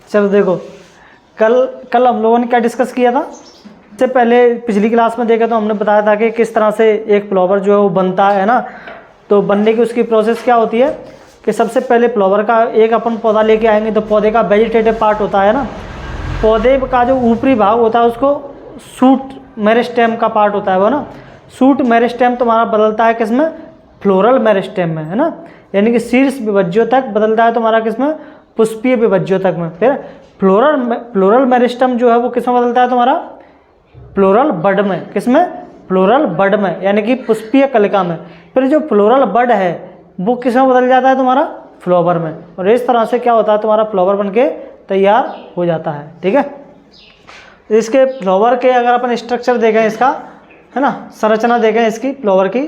चलो देखो, कल हम लोगों ने क्या डिस्कस किया था। इससे पहले पिछली क्लास में देखा तो हमने बताया था कि किस तरह से एक फ्लावर जो है वो बनता है ना। तो बनने की उसकी प्रोसेस क्या होती है कि सबसे पहले फ्लावर का एक अपन पौधा लेके आएंगे तो पौधे का वेजिटेटिव पार्ट होता है ना, पौधे का जो ऊपरी भाग होता है उसको सूट मेरिस्टेम का पार्ट होता है वो ना। सूट मेरिस्टेम तुम्हारा बदलता है किसमें, फ्लोरल मेरिस्टेम में, है ना। यानी कि शीर्ष विभज्यों तक बदलता है तुम्हारा किसमें, पुष्पीय विभज्यों तक में। फिर फ्लोरल मेरिस्टेम जो है वो किसमें बदलता है तुम्हारा, फ्लोरल बड में। किसमें, फ्लोरल बड में, यानी कि पुष्पीय कलिका में। फिर जो फ्लोरल बड है वो किसमें बदल जाता है तुम्हारा, फ्लावर में। और इस तरह से क्या होता है तुम्हारा फ्लावर बनके तैयार हो जाता है। ठीक है, इसके फ्लावर के अगर अपन स्ट्रक्चर देखें इसका, है ना, संरचना देखें इसकी फ्लावर की,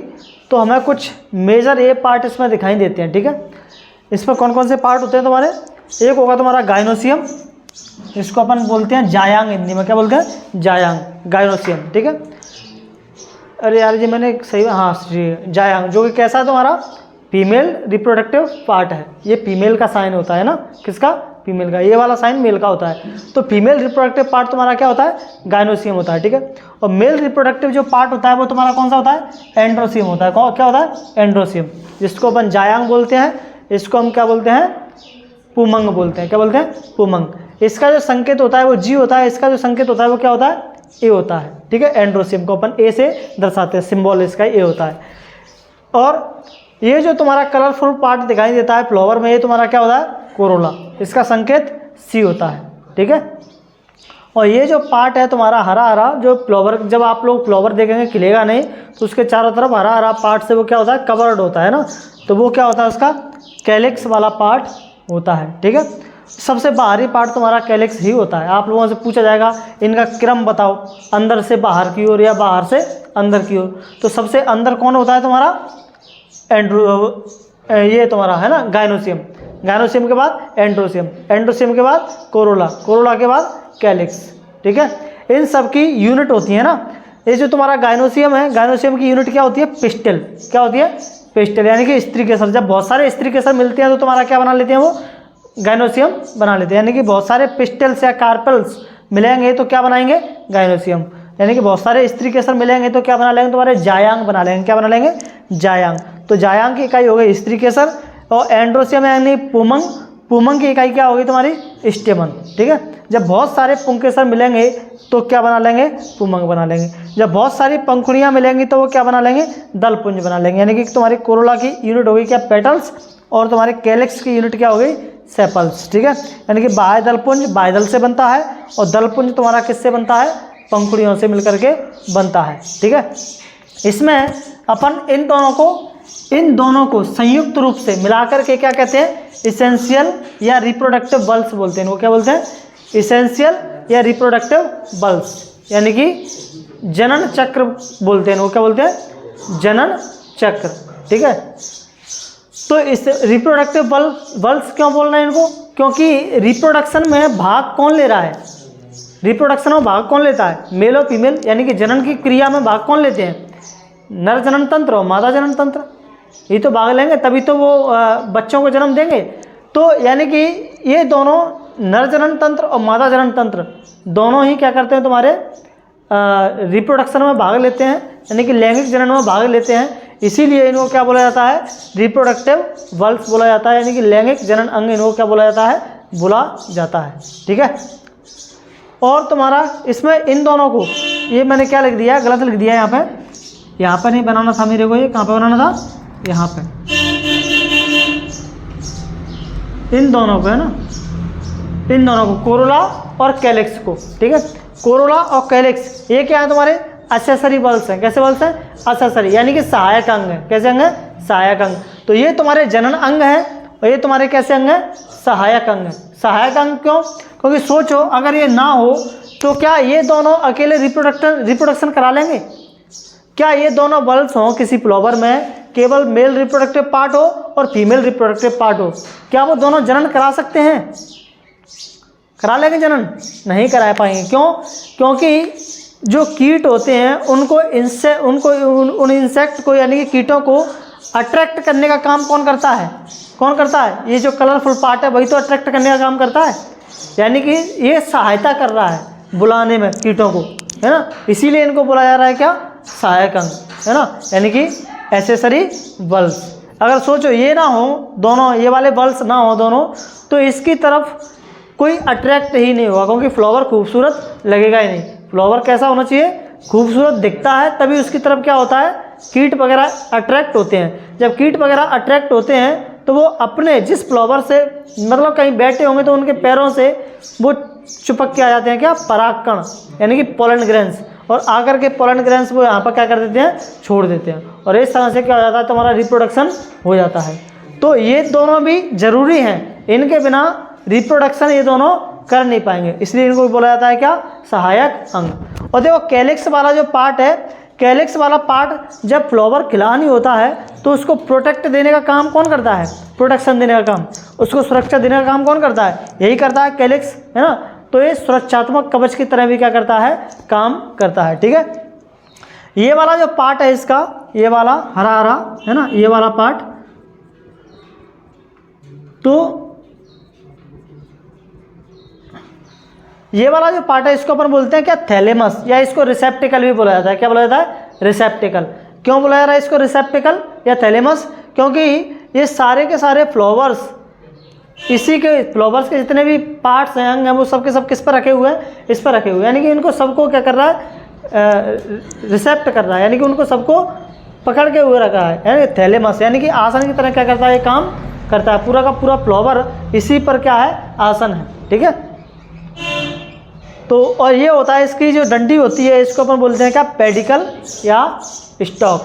तो हमें कुछ मेजर ए पार्ट इसमें दिखाई देते हैं। ठीक है, इसमें कौन कौन से पार्ट होते हैं तुम्हारे, एक होगा तुम्हारा गाइनोसियम, इसको अपन बोलते हैं जायांग, हिंदी में क्या बोलते हैं, जायांग, गाइनोसियम। ठीक है, अरे यार जी मैंने सही, हाँ जायांग, जो कि कैसा है तुम्हारा, फीमेल रिप्रोडक्टिव पार्ट है। ये फीमेल का साइन होता है ना, किसका, फीमेल का। ये वाला साइन मेल का होता है। तो फीमेल रिप्रोडक्टिव पार्ट तुम्हारा क्या होता है, गाइनोसियम होता है। ठीक है, और मेल रिप्रोडक्टिव जो पार्ट होता है वो तुम्हारा कौन सा होता है, एंड्रोसियम होता है। क्या होता है, एंड्रोसियम, जिसको अपन जायांग बोलते हैं। इसको हम क्या बोलते हैं, पुमंग बोलते हैं। क्या बोलते हैं, पुमंग। इसका जो संकेत होता है वो जी होता है, इसका जो संकेत होता है वो क्या होता है, ए होता है। ठीक है, एंड्रोसियम को अपन ए से दर्शाते हैं, सिंबल इसका ए होता है। और ये जो तुम्हारा कलरफुल पार्ट दिखाई देता है फ्लावर में, ये तुम्हारा क्या होता है, कोरोला, इसका संकेत सी होता है। ठीक है, और ये जो पार्ट है तुम्हारा हरा हरा, जो फ्लावर, जब आप लोग फ्लावर देखेंगे खिलेगा नहीं तो उसके चारों तरफ हरा हरा पार्ट से वो क्या होता है, कवर्ड होता है ना। तो वो क्या होता है, उसका कैलिक्स वाला पार्ट होता है। ठीक है, सबसे बाहरी पार्ट तुम्हारा कैलिक्स ही होता है। आप लोगों से पूछा जाएगा इनका क्रम बताओ, अंदर से बाहर की ओर या बाहर से अंदर की ओर। तो सबसे अंदर कौन होता है तुम्हारा, ये तुम्हारा है ना गाइनोसियम, गाइनोसियम के बाद एंड्रोसियम, एंड्रोसियम के बाद कोरोला, कोरोला के बाद कैलिक्स। ठीक है, इन सब की यूनिट होती है ना। ये जो तुम्हारा गाइनोसियम है, गाइनोसियम की यूनिट क्या होती है, पिस्टल। क्या होती है, पिस्टल, यानी कि स्त्री केसर। जब बहुत सारे स्त्री केसर मिलते हैं तो तुम्हारा क्या बना लेते हैं, वो गाइनोसियम बना लेते हैं। यानी कि बहुत सारे पिस्टल्स या कार्पल्स मिलेंगे तो क्या बनाएंगे, गाइनोसियम। यानी कि बहुत सारे स्त्री केसर मिलेंगे तो क्या बना लेंगे, तुम्हारे जायांग बना लेंगे। क्या बना लेंगे, जायांग। तो जायांग की इकाई हो गई स्त्री केसर, और एंड्रोसियम यानी पुमंग, पुमंग की इकाई क्या होगी तुम्हारी, स्टेमन। ठीक है, जब बहुत सारे पुंकेसर मिलेंगे तो क्या बना लेंगे, पुमंग बना लेंगे। जब बहुत सारी पंखुड़ियाँ मिलेंगी तो वो क्या बना लेंगे, दलपुंज बना लेंगे। यानी कि तुम्हारी कोरोला की यूनिट हो गई क्या, पेटल्स, और तुम्हारे कैलिक्स की यूनिट क्या हो गई, सेपल्स। ठीक है, यानी कि बाह्य दलपुंज बाह्यदल से बनता है, और दलपुंज तुम्हारा किससे बनता है, पंखुड़ियों से मिलकर के बनता है। ठीक है, इसमें अपन इन दोनों को संयुक्त रूप से मिलाकर के क्या कहते हैं, इसेंशियल या रिप्रोडक्टिव बल्स बोलते हैं। इनको क्या बोलते हैं, इसेंशियल या रिप्रोडक्टिव बल्स, यानी कि जनन चक्र बोलते हैं। इनको क्या बोलते हैं, जनन चक्र। ठीक है, तो इस रिप्रोडक्टिव बल्स क्यों बोल रहे हैं इनको, क्योंकि रिप्रोडक्शन में भाग कौन ले रहा है, रिप्रोडक्शन में भाग कौन लेता है, मेल और फीमेल। यानी कि जनन की क्रिया में भाग कौन लेते हैं, नर जनन तंत्र और मादा जनन तंत्र, ये तो भाग लेंगे तभी तो वो बच्चों को जन्म देंगे। तो यानी कि ये दोनों नर जनन तंत्र और मादा जनन तंत्र दोनों ही क्या करते हैं, तुम्हारे रिप्रोडक्शन में भाग लेते हैं, यानी कि लैंगिक जनन में भाग लेते हैं। इसीलिए इनको क्या बोला जाता है, रिप्रोडक्टिव बल्स बोला जाता है, यानी कि लैंगिक जनन अंग इनको क्या बोला जाता है, बोला जाता है। ठीक है, और तुम्हारा इसमें इन दोनों को, ये मैंने क्या लिख दिया, गलत लिख दिया, यहाँ पे नहीं बनाना था मेरे को, ये कहाँ पे बनाना था, यहाँ पे, इन दोनों को है ना, इन दोनों को, कोरोला और कैलिक्स को। ठीक है, कोरोला और कैलिक्स ये क्या है, तुम्हारे एक्सेसरी बल्स हैं। कैसे बल्स हैं, एक्सेसरी, यानी कि सहायक अंग है। कैसे अंग है, सहायक अंग। तो ये तुम्हारे जनन अंग है और ये तुम्हारे कैसे अंग है, सहायक अंग है। सहायक अंग क्यों, क्योंकि सोचो अगर ये ना हो तो क्या ये दोनों अकेले रिप्रोडक्शन करा लेंगे, क्या ये दोनों बल्स हों किसी फ्लावर में, केवल मेल रिप्रोडक्टिव पार्ट हो और फीमेल रिप्रोडक्टिव पार्ट हो, क्या वो दोनों जनन करा सकते हैं, करा लेंगे जनन, नहीं करा पाएंगे। क्यों, क्योंकि जो कीट होते हैं उनको उन इंसेक्ट को, यानी कि कीटों को अट्रैक्ट करने का काम कौन करता है, ये जो कलरफुल पार्ट है वही तो अट्रैक्ट करने का काम करता है। यानी कि ये सहायता कर रहा है बुलाने में कीटों को, है ना, इसीलिए इनको बोला जा रहा है क्या, सहायक अंग, है ना, यानी कि एक्सेसरी बल्स। अगर सोचो ये ना हो दोनों, ये वाले बल्स ना हो दोनों, तो इसकी तरफ कोई अट्रैक्ट ही नहीं होगा, क्योंकि फ्लावर खूबसूरत लगेगा ही नहीं। फ्लावर कैसा होना चाहिए, खूबसूरत दिखता है, तभी उसकी तरफ क्या होता है, कीट वगैरह अट्रैक्ट होते हैं। जब कीट वगैरह अट्रैक्ट होते हैं तो वो अपने जिस फ्लावर से मतलब कहीं बैठे होंगे तो उनके पैरों से वो चिपक के आ जाते हैं क्या, परागकण, यानी कि पोलन ग्रेन्स, और आकर के पोलन ग्रेन्स वो यहाँ पर क्या कर देते हैं, छोड़ देते हैं, और इस तरह से क्या हो जाता है, तुम्हारा रिप्रोडक्शन हो जाता है। तो ये दोनों भी जरूरी हैं, इनके बिना रिप्रोडक्शन ये दोनों कर नहीं पाएंगे, इसलिए इनको बोला जाता है क्या, सहायक अंग। और देखो कैलिक्स वाला जो पार्ट है, कैलिक्स वाला पार्ट जब फ्लावर खिला नहीं होता है तो उसको प्रोटेक्ट देने का काम कौन करता है, प्रोटेक्शन देने का काम, उसको सुरक्षा देने का काम कौन करता है, यही करता है कैलिक्स, है ना। तो ये सुरक्षात्मक कवच की तरह भी क्या करता है, काम करता है, ठीक है। ये वाला जो पार्ट है इसका, ये वाला हरा हरा, है ना, ये वाला पार्ट, तो ये वाला जो पार्ट है इसको अपन बोलते हैं क्या, थैलेमस, या इसको रिसेप्टिकल भी बोला जाता है। क्या बोला जाता है, रिसेप्टिकल। क्यों बोला जा रहा है इसको रिसेप्टिकल या थैलेमस, क्योंकि ये सारे के सारे फ्लावर्स, इसी के फ्लावर्स के जितने भी पार्ट्स हैं, अंग हैं, वो सब के सब किस पर रखे हुए हैं, इस पर रखे हुए हैं, यानी कि इनको सबको क्या कर रहा है, रिसेप्ट कर रहा है, यानी कि उनको सबको पकड़ के हुए रखा है, यानी थैलेमस, यानी कि आसन की तरह क्या करता है, ये काम करता है। पूरा का पूरा फ्लावर इसी पर क्या है, आसन है, ठीक है। तो और ये होता है, इसकी जो डंडी होती है इसको अपन बोलते हैं क्या, पेडिकल या स्टॉक,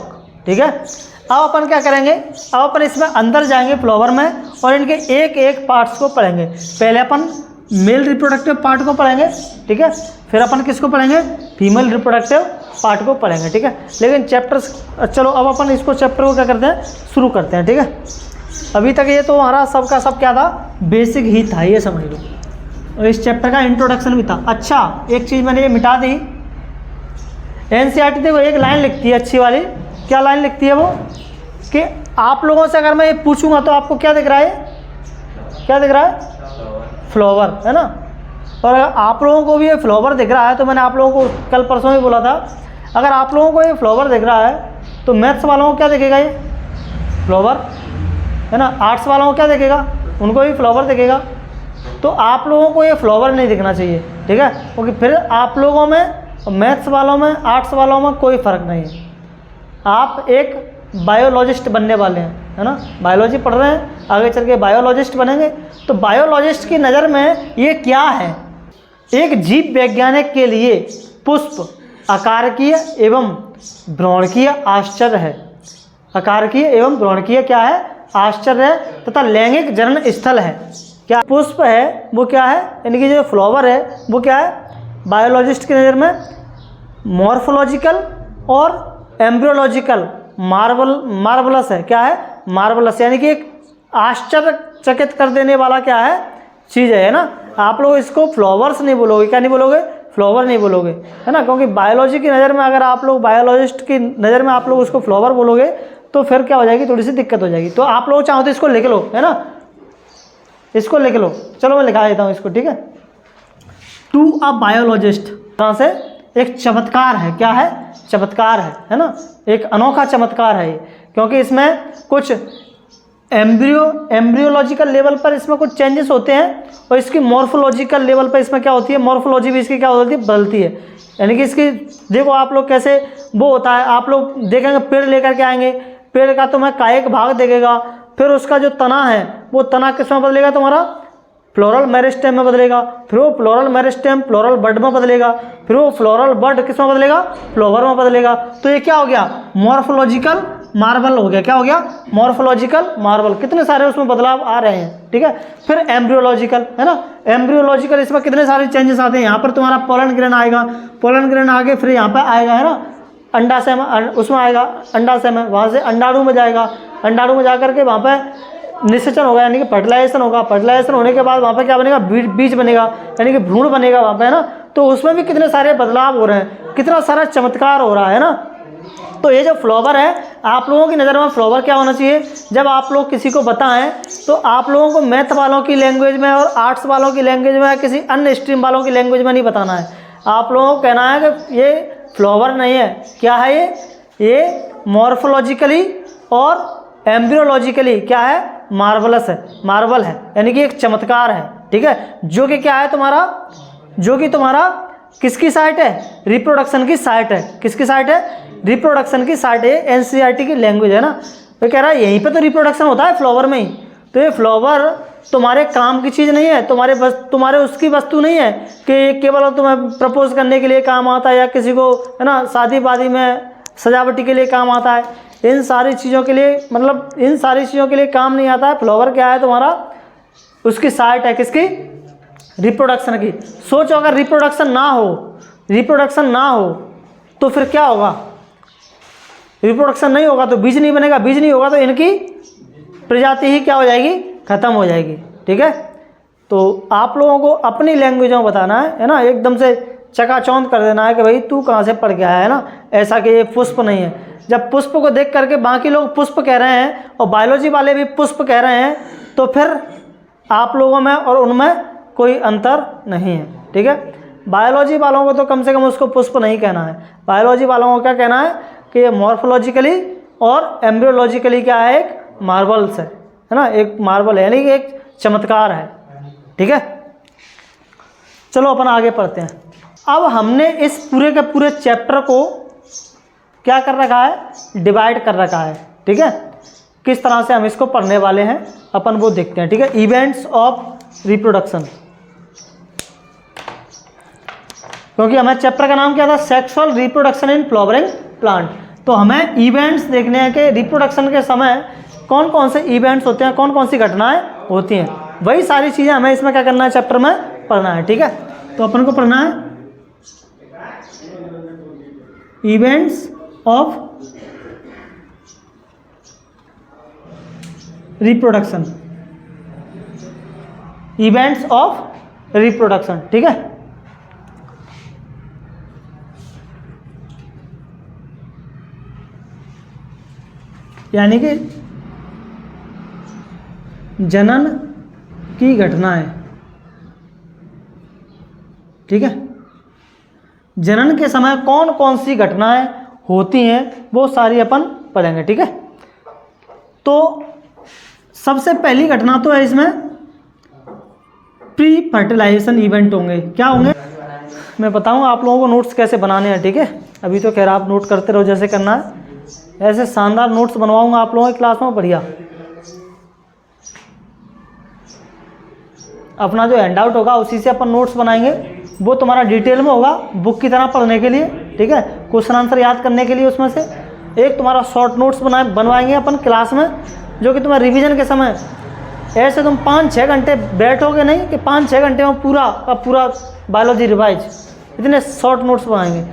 ठीक है। अब अपन क्या करेंगे, अब अपन इसमें अंदर जाएंगे फ्लावर में, और इनके एक एक पार्ट्स को पढ़ेंगे। पहले अपन मेल रिप्रोडक्टिव पार्ट को पढ़ेंगे, ठीक है, फिर अपन किसको पढ़ेंगे, फीमेल रिप्रोडक्टिव पार्ट को पढ़ेंगे, ठीक है। लेकिन चैप्टर्स, चलो अब अपन इसको चैप्टर को क्या करते हैं, शुरू करते हैं, ठीक है। अभी तक ये तो हमारा सबका सब क्या था, बेसिक ही था, ये समझ लो, और इस चैप्टर का इंट्रोडक्शन भी था। अच्छा एक चीज़ मैंने ये मिटा दी, एनसीईआरटी देखो एक लाइन लिखती है अच्छी वाली, क्या लाइन लिखती है वो, कि आप लोगों से अगर मैं ये पूछूंगा तो आपको क्या दिख रहा है, क्या दिख रहा है, फ्लावर, है ना। और अगर आप लोगों को भी ये फ्लावर दिख रहा है, तो मैंने आप लोगों को कल परसों ही बोला था, अगर आप लोगों को ये फ्लावर दिख रहा है तो मैथ्स वालों को क्या दिखेगा, ये फ्लावर, है ना। आर्ट्स वालों को क्या दिखेगा, उनको भी फ्लावर दिखेगा। तो आप लोगों को ये फ्लावर नहीं दिखना चाहिए, ठीक है, क्योंकि फिर आप लोगों में, मैथ्स वालों में, आर्ट्स वालों में कोई फ़र्क नहीं है। आप एक बायोलॉजिस्ट बनने वाले हैं, है ना, बायोलॉजी पढ़ रहे हैं, आगे चल के बायोलॉजिस्ट बनेंगे। तो बायोलॉजिस्ट की नज़र में ये क्या है, एक जीव वैज्ञानिक के लिए पुष्प आकारकीय एवं भ्रूणकीय आश्चर्य है, आकारकीय एवं भ्रूणकीय क्या है, आश्चर्य है, तथा लैंगिक जनन स्थल है। क्या पुष्प है वो क्या है, यानी कि जो फ्लावर है वो क्या है, बायोलॉजिस्ट की नज़र में मॉर्फोलॉजिकल और एम्ब्रियोलॉजिकल मार्वलस है। क्या है, मार्वलस, यानी कि एक आश्चर्यचकित कर देने वाला क्या है, चीज़ है ना। आप लोग इसको फ्लावर्स नहीं बोलोगे, क्या नहीं बोलोगे, फ्लावर नहीं बोलोगे, है ना, क्योंकि बायोलॉजी की नज़र में अगर आप लोग, बायोलॉजिस्ट की नज़र में आप लोग उसको फ्लावर बोलोगे तो फिर क्या हो जाएगी, थोड़ी सी दिक्कत हो जाएगी। तो आप लोग चाहो तो इसको लिख लो, है ना, इसको लिख लो, चलो मैं लिखा देता हूँ इसको, ठीक है। टू अ बायोलॉजिस्ट तरह से एक चमत्कार है, क्या है, चमत्कार है ना, एक अनोखा चमत्कार है ये, क्योंकि इसमें कुछ एम्ब्रियोलॉजिकल लेवल पर इसमें कुछ चेंजेस होते हैं, और इसकी मॉर्फोलॉजिकल लेवल पर इसमें क्या होती है, मॉर्फोलॉजी भी इसकी क्या होती है, बदलती है। यानी कि इसकी देखो आप लोग कैसे वो होता है, आप लोग देखेंगे पेड़ लेकर के आएंगे, पेड़ का तुम्हें कायिक भाग देखेगा, फिर उसका जो तना है वो तना किस में बदलेगा, तुम्हारा फ्लोरल मेरिस्टेम में बदलेगा, फिर वो फ्लोरल मेरिस्टेम फ्लोरल बड में बदलेगा, फिर वो फ्लोरल बड किस में बदलेगा, फ्लावर में बदलेगा। तो ये क्या हो गया, मॉर्फोलॉजिकल मार्बल हो गया, क्या हो गया, मॉर्फोलॉजिकल मार्बल। कितने सारे उसमें बदलाव आ रहे हैं, ठीक है। फिर एम्ब्रियोलॉजिकल, है ना, एम्ब्रियोलॉजिकल, इसमें कितने सारे चेंजेस आते हैं। यहाँ पर तुम्हारा पोलन ग्रेन आएगा, पोलन ग्रेन आगे फिर यहाँ पर आएगा, है ना, अंडाशय में, उसमें आएगा अंडाशय में, वहाँ से अंडाणु में जाएगा, अंडाणु में जा करके वहाँ पे निषेचन होगा, यानी कि फर्टिलाइजेशन होगा, फर्टिलाइजेशन होने के बाद वहाँ पे क्या बनेगा, बीज बनेगा, यानी कि भ्रूण बनेगा वहाँ पे, है ना। तो उसमें भी कितने सारे बदलाव हो रहे हैं, कितना सारा चमत्कार हो रहा है ना। तो ये जो फ्लावर है आप लोगों की नज़र में फ्लावर क्या होना चाहिए, जब आप लोग किसी को बताएं तो आप लोगों को मैथ वालों की लैंग्वेज में और आर्ट्स वालों की लैंग्वेज में या किसी अन्य स्ट्रीम वालों की लैंग्वेज में नहीं बताना है। आप लोगों को कहना है कि ये फ्लावर नहीं है, क्या है ये मॉर्फोलॉजिकली और एम्ब्रियोलॉजिकली क्या है, मार्वलस है, मार्वल है, यानी कि एक चमत्कार है, ठीक है, जो कि क्या है तुम्हारा, जो कि तुम्हारा किसकी साइट है, रिप्रोडक्शन की साइट है। किसकी साइट है, रिप्रोडक्शन की साइट है। एनसीईआरटी की लैंग्वेज है ना, तो कह रहा है यहीं पे तो रिप्रोडक्शन होता है फ्लावर में ही। तो ये फ्लावर तुम्हारे काम की चीज़ नहीं है, तुम्हारे उसकी वस्तु नहीं है कि केवल तुम्हें प्रपोज करने के लिए काम आता है या किसी को है ना शादी वादी में सजावटी के लिए काम आता है। इन सारी चीज़ों के लिए, मतलब इन सारी चीज़ों के लिए काम नहीं आता है। फ्लावर क्या है तुम्हारा, उसकी साइट है किसकी, रिप्रोडक्शन की। सोचो अगर रिप्रोडक्शन ना हो तो फिर क्या होगा, रिप्रोडक्शन नहीं होगा तो बीज नहीं बनेगा, बीज नहीं होगा तो इनकी प्रजाति ही क्या हो जाएगी, खत्म हो जाएगी, ठीक है। तो आप लोगों को अपनी लैंग्वेज में बताना है ना, एकदम से चकाचौंध कर देना है कि भाई तू कहाँ से पढ़ के आया है ना, ऐसा कि ये पुष्प नहीं है। जब पुष्प को देख करके बाकी लोग पुष्प कह रहे हैं और बायोलॉजी वाले भी पुष्प कह रहे हैं, तो फिर आप लोगों में और उनमें कोई अंतर नहीं है, ठीक है। बायोलॉजी वालों को तो कम से कम उसको पुष्प नहीं कहना है, बायोलॉजी वालों को क्या कहना है कि ये मॉर्फोलॉजिकली और एम्ब्रियोलॉजिकली क्या है, एक मार्वल्स है ना, एक मार्वल है, यानी कि एक चमत्कार है, ठीक है। चलो अपन आगे पढ़ते हैं। अब हमने इस पूरे के पूरे चैप्टर को क्या कर रखा है, डिवाइड कर रखा है, ठीक है। किस तरह से हम इसको पढ़ने वाले हैं अपन वो देखते हैं, ठीक है। इवेंट्स ऑफ रिप्रोडक्शन, क्योंकि हमारे चैप्टर का नाम क्या था, sexual reproduction in flowering plant. तो हमें इवेंट्स देखने हैं कि रिप्रोडक्शन के समय कौन कौन से इवेंट्स होते हैं, कौन कौन सी घटनाएं होती हैं, वही सारी चीज़ें हमें इसमें क्या करना है, चैप्टर में पढ़ना है, ठीक है। तो अपन को पढ़ना है events of reproduction, events of reproduction, ठीक है। यानी कि जनन की घटनाएं, ठीक है। जनन के समय कौन कौन सी घटनाएं होती हैं वो सारी अपन पढ़ेंगे, ठीक है। तो सबसे पहली घटना तो है इसमें प्री फर्टिलाइजेशन इवेंट होंगे। क्या होंगे मैं बताऊं आप लोगों को नोट्स कैसे बनाने हैं, ठीक है। अभी तो खैर आप नोट करते रहो जैसे करना है, ऐसे शानदार नोट्स बनवाऊंगा आप लोगों की क्लास में, बढ़िया। अपना जो हैंड आउट होगा उसी से अपन नोट्स बनाएंगे, वो तुम्हारा डिटेल में होगा बुक की तरह पढ़ने के लिए, ठीक है। क्वेश्चन आंसर याद करने के लिए उसमें से एक तुम्हारा शॉर्ट नोट्स बनवाएंगे अपन क्लास में, जो कि तुम्हारे रिवीजन के समय ऐसे तुम 5-6 घंटे बैठोगे नहीं कि 5-6 घंटे में पूरा का पूरा बायोलॉजी रिवाइज, इतने शॉर्ट नोट्स बनाएंगे,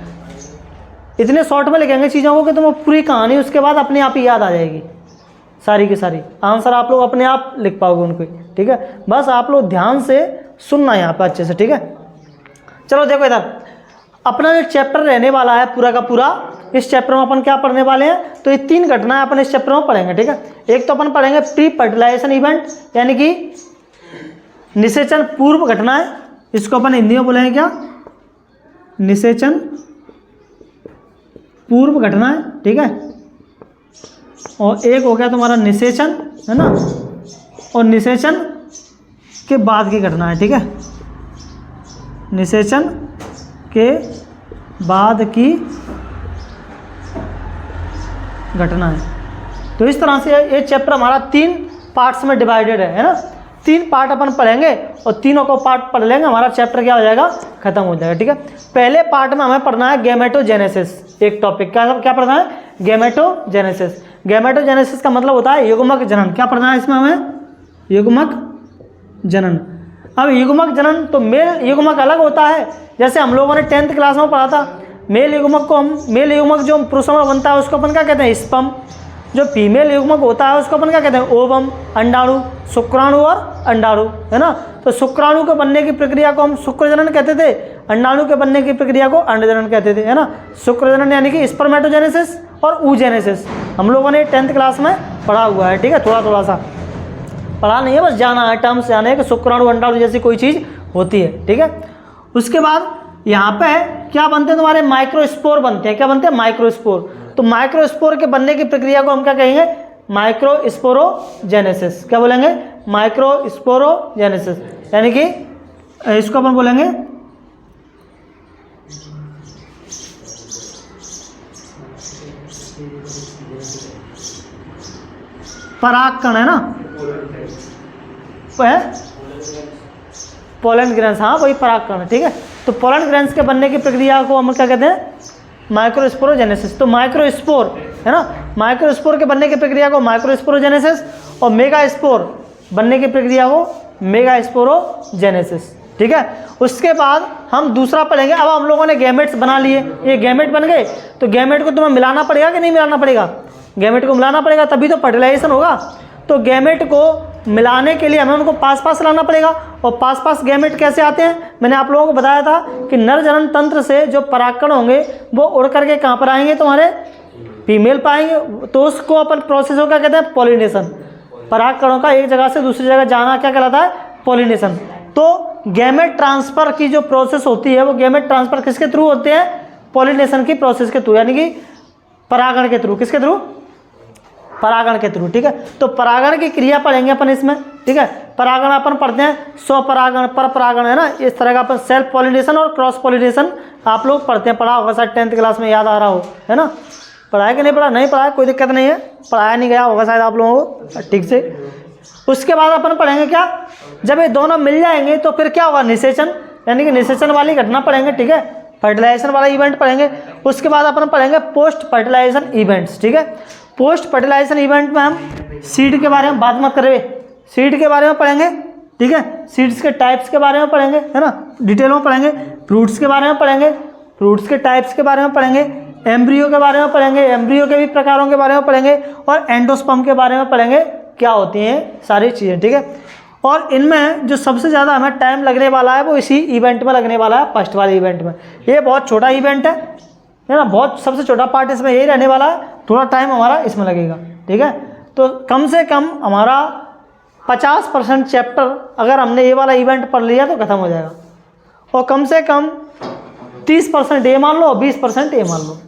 इतने शॉर्ट में लिखेंगे चीज़ों को कि तुम्हें पूरी कहानी उसके बाद अपने आप ही याद आ जाएगी, सारी की सारी आंसर आप लोग अपने आप लिख पाओगे उनको, ठीक है। बस आप लोग ध्यान से सुनना यहाँ पर अच्छे से, ठीक है। चलो देखो इधर अपना जो चैप्टर रहने वाला है पूरा का पूरा, इस चैप्टर में अपन क्या पढ़ने वाले हैं, तो ये 3 घटनाएं अपन इस चैप्टर में पढ़ेंगे, ठीक है। एक तो अपन पढ़ेंगे प्री फर्टिलाइजेशन इवेंट, यानी कि निषेचन पूर्व घटनाएं, इसको अपन हिंदी में बोलेंगे क्या, निषेचन पूर्व घटनाएं, ठीक है। और एक हो गया तुम्हारा निषेचन, है ना, और निषेचन के बाद की घटनाएं, ठीक है, निषेचन के बाद की घटनाएं। तो इस तरह से ये चैप्टर हमारा 3 पार्ट्स में डिवाइडेड है ना। 3 पार्ट अपन पढ़ेंगे और तीनों को पार्ट पढ़ लेंगे, हमारा चैप्टर क्या हो जाएगा, खत्म हो जाएगा, ठीक है। पहले पार्ट में हमें पढ़ना है गैमेटोजेनेसिस, एक टॉपिक क्या पढ़ना है, गैमेटोजेनेसिस। गैमेटोजेनेसिस का मतलब होता है युग्मक जनन। क्या पढ़ना है इसमें हमें, युग्मक जनन। अब युग्मक जनन तो मेल युग्मक अलग होता है, जैसे हम लोगों ने 10th क्लास में पढ़ा था। मेल युग्मक जो पुरुषों में बनता है उसको अपन क्या कहते हैं, स्पर्म। जो फीमेल युग्मक होता है उसको अपन क्या कहते हैं, ओवम, अंडाणु, शुक्राणु और अंडाणु, है ना। तो शुक्राणु के बनने की प्रक्रिया को हम शुक्रजनन कहते थे, अंडाणु के बनने की प्रक्रिया को अंडजनन कहते थे, है ना। शुक्रजनन यानी कि स्पर्मेटोजेनेसिस और oogenesis। हम लोगों ने 10th क्लास में पढ़ा हुआ है, ठीक है, थोड़ा थोड़ा सा पढ़ा नहीं है, बस जाना है, टर्म्स जाने हैं कि शुक्राणु अंडाणु जैसी कोई चीज़ होती है, ठीक है। उसके बाद यहाँ पे क्या बनते हैं तुम्हारे, माइक्रोस्पोर बनते हैं। क्या बनते हैं, माइक्रोस्पोर। तो माइक्रोस्पोर के बनने की प्रक्रिया को हम क्या कहेंगे, माइक्रोस्पोरोजेनेसिस। क्या बोलेंगे, माइक्रोस्पोरोजेनेसिस, यानी कि इसको अपन बोलेंगे परागकण, है ना, पोलन ग्रेन्स, हाँ वही परागकण, ठीक है। तो पोलन ग्रेन्स के बनने की प्रक्रिया को हम क्या कहते हैं, माइक्रोस्पोरोजेनेसिस। तो माइक्रोस्पोर, है ना, माइक्रोस्पोर के बनने की प्रक्रिया को माइक्रोस्पोरोजेनेसिस, और मेगास्पोर बनने की प्रक्रिया को मेगास्पोरोजेनेसिस, ठीक है। उसके बाद हम दूसरा पढ़ेंगे। अब हम लोगों ने गैमेट्स बना लिए, ये गैमेट बन गए, तो गैमेट को तुम्हें मिलाना पड़ेगा कि नहीं मिलाना पड़ेगा, गैमेट को मिलाना पड़ेगा, तभी तो फर्टिलाइजेशन होगा। तो गैमेट को मिलाने के लिए हमें उनको पास पास लाना पड़ेगा। और पास पास गैमेट कैसे आते हैं, मैंने आप लोगों को बताया था कि नर जनन तंत्र से जो परागकण होंगे वो उड़ करके कहाँ पर आएंगे, तुम्हारे फीमेल पाएंगे, तो उसको अपन प्रोसेस को क्या कहते हैं, पॉलिनेशन। परागकणों का एक जगह से दूसरी जगह जाना क्या कहलाता है, पॉलिनेशन। तो गैमेट ट्रांसफर की जो प्रोसेस होती है वो गैमेट ट्रांसफर किसके थ्रू होते हैं, पॉलिनेशन की प्रोसेस के थ्रू, यानी कि परागण के थ्रू। किसके थ्रू, परागण के थ्रू, ठीक है। तो परागण की क्रिया पढ़ेंगे अपन इसमें, ठीक है। परागण अपन पढ़ते हैं, स्वपरागण, पर परागण, है ना, इस तरह का अपन सेल्फ पॉलिनेशन और क्रॉस पॉलिनेशन आप लोग पढ़ते हैं, पढ़ा होगा शायद 10th क्लास में, याद आ रहा हो, है ना। पढ़ाया कि नहीं पढ़ा, नहीं पढ़ाया कोई दिक्कत नहीं है, पढ़ाया नहीं गया होगा शायद आप लोगों को, ठीक से। उसके बाद अपन पढ़ेंगे क्या, जब ये दोनों मिल जाएंगे तो फिर क्या होगा, निषेचन, यानी कि निषेचन वाली घटना पढ़ेंगे, ठीक है। फर्टिलाइजेशन वाला इवेंट पढ़ेंगे। उसके बाद अपन पढ़ेंगे पोस्ट फर्टिलाइजेशन इवेंट्स, ठीक है। पोस्ट फर्टिलाइजेशन इवेंट में हम सीड के बारे में बात मत करें, सीड के बारे में पढ़ेंगे, ठीक है। सीड्स के टाइप्स के बारे में पढ़ेंगे, है ना, डिटेल में पढ़ेंगे। फ्रूट्स के बारे में पढ़ेंगे, फ्रूट्स के टाइप्स के बारे में पढ़ेंगे। एम्ब्रियो के बारे में पढ़ेंगे, एम्ब्रियो के भी प्रकारों के बारे में पढ़ेंगे। और एंडोस्पर्म के बारे में पढ़ेंगे, क्या होती हैं सारी चीज़ें, ठीक है। और इनमें जो सबसे ज़्यादा हमें टाइम लगने वाला है वो इसी इवेंट में लगने वाला है, फर्स्ट वाले इवेंट में। ये बहुत छोटा इवेंट है ना, बहुत सबसे छोटा पार्ट इसमें यही रहने वाला है, थोड़ा टाइम हमारा इसमें लगेगा, ठीक है। तो कम से कम हमारा 50% चैप्टर अगर हमने ये वाला इवेंट पढ़ लिया तो ख़त्म हो जाएगा। और कम से कम 30% ये मान लो और 20% ये मान लो,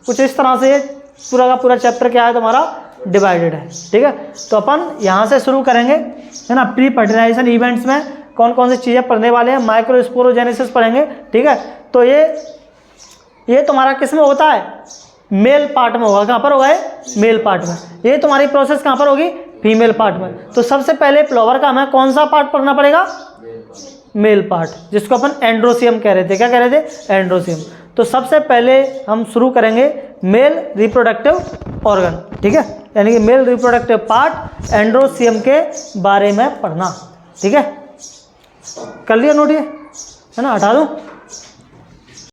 कुछ इस तरह से पूरा का पूरा चैप्टर क्या है तुम्हारा, डिवाइडेड है, ठीक है। तो अपन यहाँ से शुरू करेंगे, है ना। प्री फर्टिलाइजेशन इवेंट्स में कौन कौन सी चीज़ें पढ़ने वाले हैं, माइक्रोस्पोरोजेनेसिस पढ़ेंगे, ठीक है। तो ये तुम्हारा किस में होता है, मेल पार्ट में होगा। कहाँ पर होगा ये, मेल पार्ट में। ये तुम्हारी प्रोसेस कहाँ पर होगी, फीमेल पार्ट में। तो सबसे पहले फ्लावर का हमें कौन सा पार्ट पढ़ना पड़ेगा, मेल पार्ट, जिसको अपन एंड्रोसियम कह रहे थे। क्या कह रहे थे, एंड्रोसियम। तो सबसे पहले हम शुरू करेंगे मेल रिप्रोडक्टिव ऑर्गन, ठीक है, यानी कि मेल रिप्रोडक्टिव पार्ट एंड्रोसियम के बारे में पढ़ना, ठीक है। कर लिया नोट ये, है ना, हटा दूँ।